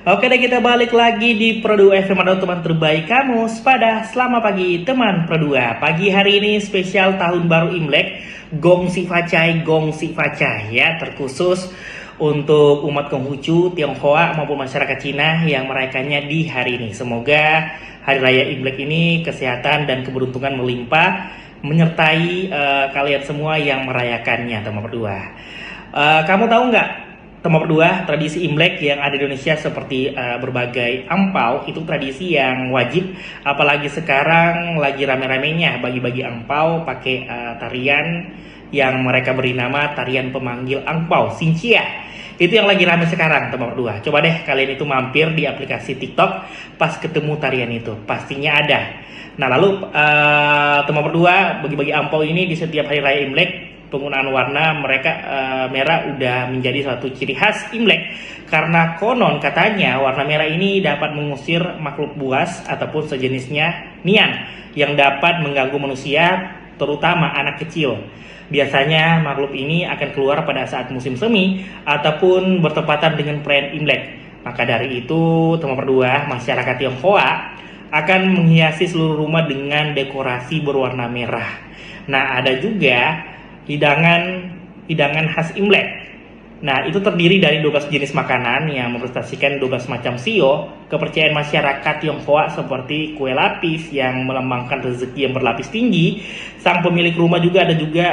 Oke deh, kita balik lagi di Pro2 FM, atau teman terbaik kamu pada selamat pagi teman Pro2. Pagi hari ini spesial tahun baru Imlek, gong si facai ya, terkhusus untuk umat Konghucu, Tionghoa maupun masyarakat Cina yang merayakannya di hari ini. Semoga hari raya Imlek ini kesehatan dan keberuntungan melimpah menyertai kalian semua yang merayakannya teman Pro2. Kamu tahu nggak, teman Pro2, tradisi Imlek yang ada di Indonesia seperti berbagai angpau itu tradisi yang wajib, apalagi sekarang lagi rame-ramenya bagi-bagi angpau pakai tarian yang mereka beri nama tarian pemanggil angpau, Xinjia. Itu yang lagi rame sekarang teman Pro2. Coba deh kalian itu mampir di aplikasi TikTok pas ketemu tarian itu, pastinya ada. Nah lalu teman Pro2, bagi-bagi angpau ini di setiap hari raya Imlek, penggunaan warna mereka merah udah menjadi suatu ciri khas Imlek, karena konon katanya warna merah ini dapat mengusir makhluk buas ataupun sejenisnya nian yang dapat mengganggu manusia, terutama anak kecil. Biasanya makhluk ini akan keluar pada saat musim semi ataupun bertepatan dengan perayaan Imlek. Maka dari itu teman Pro2, masyarakat Tionghoa akan menghiasi seluruh rumah dengan dekorasi berwarna merah. Nah ada juga hidangan khas Imlek. Nah, itu terdiri dari 12 jenis makanan yang merepresentasikan 12 macam sio. Kepercayaan masyarakat Tionghoa seperti kue lapis yang melambangkan rezeki yang berlapis tinggi. Sang pemilik rumah juga ada juga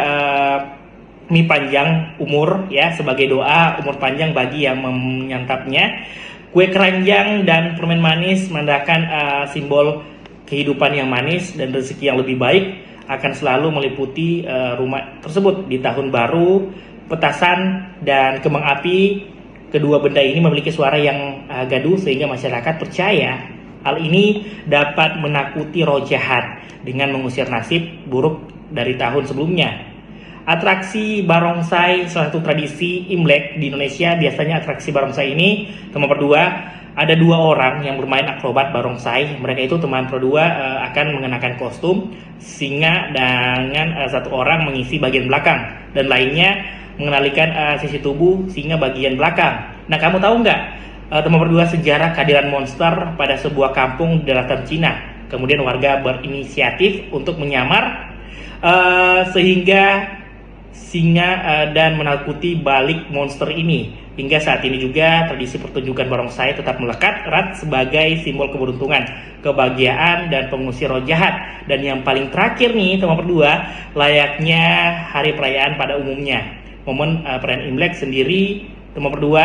mie panjang umur ya, sebagai doa umur panjang bagi yang menyantapnya. Kue keranjang dan permen manis menandakan simbol kehidupan yang manis dan rezeki yang lebih baik akan selalu meliputi rumah tersebut. Di tahun baru, petasan dan kembang api, kedua benda ini memiliki suara yang gaduh sehingga masyarakat percaya hal ini dapat menakuti roh jahat dengan mengusir nasib buruk dari tahun sebelumnya. Atraksi barongsai, salah satu tradisi Imlek di Indonesia. Biasanya atraksi barongsai ini, teman Pro2, ada 2 orang yang bermain akrobat barongsai. Mereka itu teman Pro2 akan mengenakan kostum singa dengan 1 orang mengisi bagian belakang dan lainnya mengendalikan sisi tubuh singa bagian belakang. Nah kamu tahu nggak teman Pro2 sejarah kehadiran monster pada sebuah kampung di daratan Cina? Kemudian warga berinisiatif untuk menyamar sehingga singa dan menakuti balik monster ini. Hingga saat ini juga tradisi pertunjukan barongsai tetap melekat erat sebagai simbol keberuntungan, kebahagiaan, dan pengusir roh jahat. Dan yang paling terakhir nih teman Pro2, layaknya hari perayaan pada umumnya. Momen perayaan Imlek sendiri teman Pro2